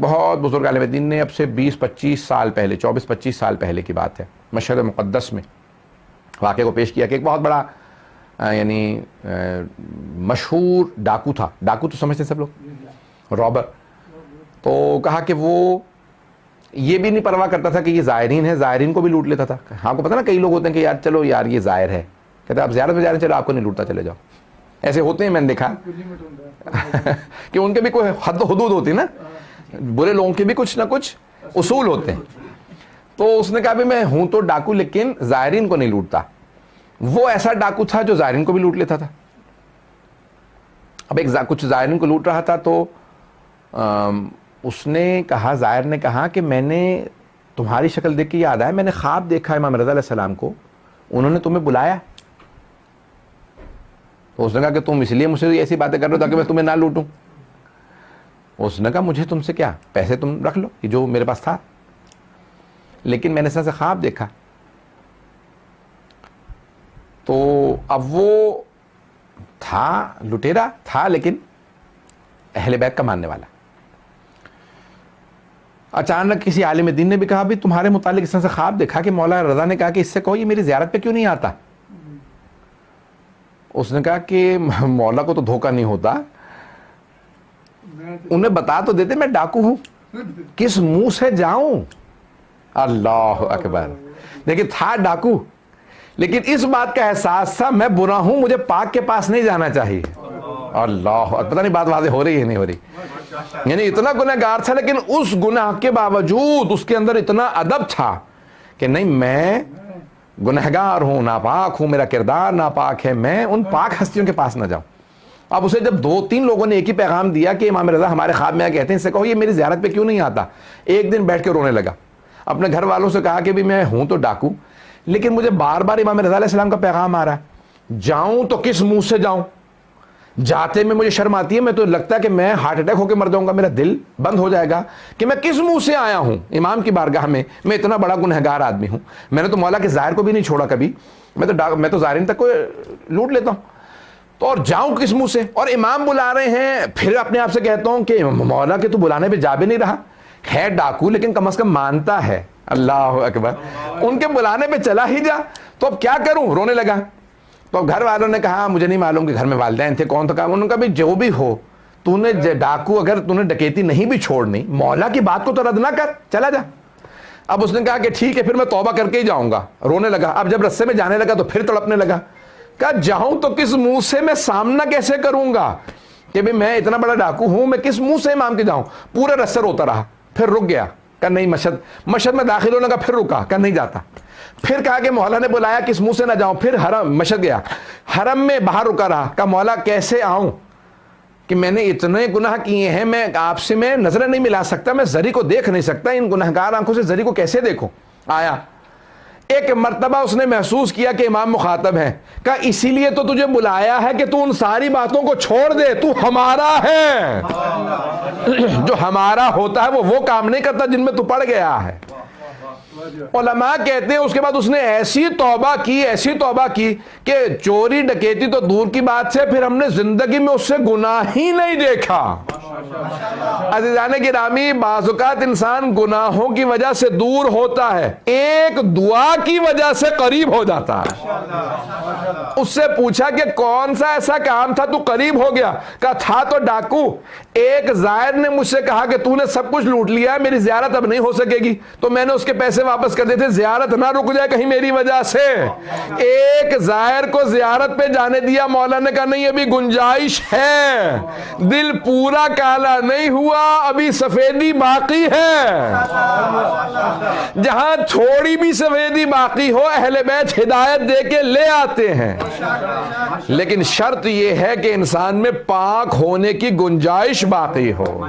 بہت بزرگ عالم دین نے اب سے 20-25 سال پہلے، 24-25 سال پہلے کی بات ہے، مشہد مقدس میں واقعے کو پیش کیا کہ ایک بہت بڑا یعنی مشہور ڈاکو تھا. ڈاکو تو سمجھتے ہیں سب لوگ، رابر. تو کہا کہ وہ یہ بھی نہیں پرواہ کرتا تھا کہ یہ زائرین ہے، زائرین کو بھی لوٹ لیتا تھا. آپ کو پتہ نا کئی لوگ ہوتے ہیں کہ یار چلو یار یہ زائر ہے، کہتے ہیں آپ زیارت میں جا رہے ہیں، چلو آپ کو نہیں لوٹتا، چلے جاؤ. ایسے ہوتے ہیں، میں نے دیکھا کہ ان کے بھی کوئی حد و حدود ہوتی ہے نا، برے لوگوں کے بھی کچھ نہ کچھ اصول ہوتے ہیں. تو اس نے کہا بھی میں ہوں تو ڈاکو لیکن زائرین کو نہیں لوٹتا. وہ ایسا ڈاکو تھا جو زائرین کو بھی لوٹ لیتا تھا. اب ایک کچھ زائرین کو لوٹ رہا تھا تو اس نے کہا، زائر نے کہا کہ میں نے تمہاری شکل دیکھ کے یاد آیا، میں نے خواب دیکھا امام رضا علیہ السلام کو، انہوں نے تمہیں بلایا. تو اس نے کہا کہ تم اس لیے مجھ سے ایسی باتیں کر رہے ہو تاکہ میں تمہیں نہ لوٹوں. اس نے کہا مجھے تم سے کیا، پیسے تم رکھ لو یہ جو میرے پاس تھا، لیکن میں نے اس سے خواب دیکھا. تو اب وہ تھا لٹیرا تھا لیکن اہل بیت کا ماننے والا. اچانک کسی عالم دین نے بھی کہا بھی تمہارے متعلق اس طرح سے خواب دیکھا کہ مولا رضا نے کہا کہ اس سے کہو یہ میری زیارت پہ کیوں نہیں آتا. اس نے کہا کہ مولا کو تو دھوکہ نہیں ہوتا، انہیں بتا تو دیتے میں ڈاکو ہوں، کس منہ سے جاؤں. اللہ اکبر. لیکن تھا ڈاکو، لیکن اس بات کا احساس تھا میں برا ہوں، مجھے پاک کے پاس نہیں جانا چاہیے. اللہ، پتہ نہیں بات واضح ہو رہی ہے نہیں ہو رہی. یعنی اتنا گنہگار تھا لیکن اس گناہ کے باوجود اس کے اندر اتنا ادب تھا کہ نہیں میں گنہگار ہوں، ناپاک ہوں، میرا کردار ناپاک ہے، میں ان پاک ہستیوں کے پاس نہ جاؤں. اب اسے جب 2-3 لوگوں نے ایک ہی پیغام دیا کہ امام رضا ہمارے خواب میں کہتے ہیں، اس سے کہو یہ میری زیارت پہ کیوں نہیں آتا. ایک دن بیٹھ کے رونے لگا. اپنے گھر والوں سے کہا کہ بھی میں ہوں تو ڈاکو لیکن مجھے بار بار امام رضا علیہ السلام کا پیغام آ رہا ہے، جاؤں تو کس منہ سے جاؤں. جاتے میں مجھے شرم آتی ہے، میں تو لگتا ہے کہ میں ہارٹ اٹیک ہو کے مر جاؤں گا، میرا دل بند ہو جائے گا کہ میں کس منہ سے آیا ہوں امام کی بارگاہ میں اتنا بڑا گنہگار آدمی ہوں. میں نے تو مولا کے ظاہر کو بھی نہیں چھوڑا کبھی، میں تو ظاہرین تک کو لوٹ لیتا ہوں، تو اور جاؤں کس منہ سے. اور امام بلا رہے ہیں، پھر اپنے آپ سے کہتا ہوں کہ مولا کے تو بلانے پہ جا بھی نہیں رہا، ہے ڈاکو لیکن کم از کم مانتا ہے. اللہ اکبر. ان کے بلانے پہ چلا ہی جا، تو اب کیا کروں، رونے لگا. تو گھر والوں نے کہا مجھے نہیں معلوم کہ گھر میں والدین تھے کون تھا. انہوں نے کہا بھی جو بھی ہو، تو نے ڈاکو اگر تو نے ڈکیتی نہیں بھی چھوڑنی، مولا کی بات کو تو رد نہ کر، چلا جا. اب اس نے کہا کہ ٹھیک ہے پھر میں توبہ کر کے ہی جاؤں گا. رونے لگا. اب جب رستے میں جانے لگا تو پھر تڑپنے لگا. کہا جاؤں تو کس منہ سے، میں سامنا کیسے کروں گا کہ بھی میں اتنا بڑا ڈاکو ہوں، میں کس منہ سے امام کے جاؤں. پورے رستے روتا رہا. پھر رک گیا، کہا نہیں مشہد میں داخل ہونے کا. پھر رکا، کہا نہیں جاتا. پھر کہا کہ مولا نے بلایا کس منہ سے نہ جاؤں. پھر حرم مشہد گیا، حرم میں باہر رکا رہا. کہا مولا کیسے آؤں کہ میں نے اتنے گناہ کیے ہیں، میں آپ سے میں نظریں نہیں ملا سکتا، میں زری کو دیکھ نہیں سکتا، ان گنہگار آنکھوں سے زری کو کیسے دیکھوں. آیا ایک مرتبہ اس نے محسوس کیا کہ امام مخاطب ہے. کہا اسی لیے تو تجھے بلایا ہے کہ تو ان ساری باتوں کو چھوڑ دے، تو ہمارا ہے. جو ہمارا ہوتا ہے وہ کام نہیں کرتا جن میں تو پڑ گیا ہے. علماء کہتے ہیں اس کے بعد اس نے ایسی توبہ کی کہ چوری ڈکیتی تو دور کی بات سے، پھر ہم نے زندگی میں اس سے گناہ ہی نہیں دیکھا. عزیزان گرامی، بعض اوقات انسان گناہوں کی وجہ سے دور ہوتا ہے، ایک دعا کی وجہ سے قریب ہو جاتا ہے. اس سے پوچھا کہ کون سا ایسا کام تھا تو قریب ہو گیا. کہا تھا تو ڈاکو. ایک زائر نے مجھ سے کہا کہ تو نے سب کچھ لوٹ لیا ہے، میری زیارت اب نہیں ہو سکے گی، تو میں نے اس کے پیسے واپس کر دیے تھے، زیارت نہ رک جائے کہیں میری وجہ سے. ایک زائر کو زیارت پہ جانے دیا. مولا نے کہا نہیں ابھی گنجائش ہے، دل پورا کالا نہیں ہوا، ابھی سفیدی باقی ہے. جہاں تھوڑی بھی سفیدی باقی ہو اہل بیت ہدایت دے کے لے آتے ہیں، لیکن شرط یہ ہے کہ انسان میں پاک ہونے کی گنجائش باقی ہو.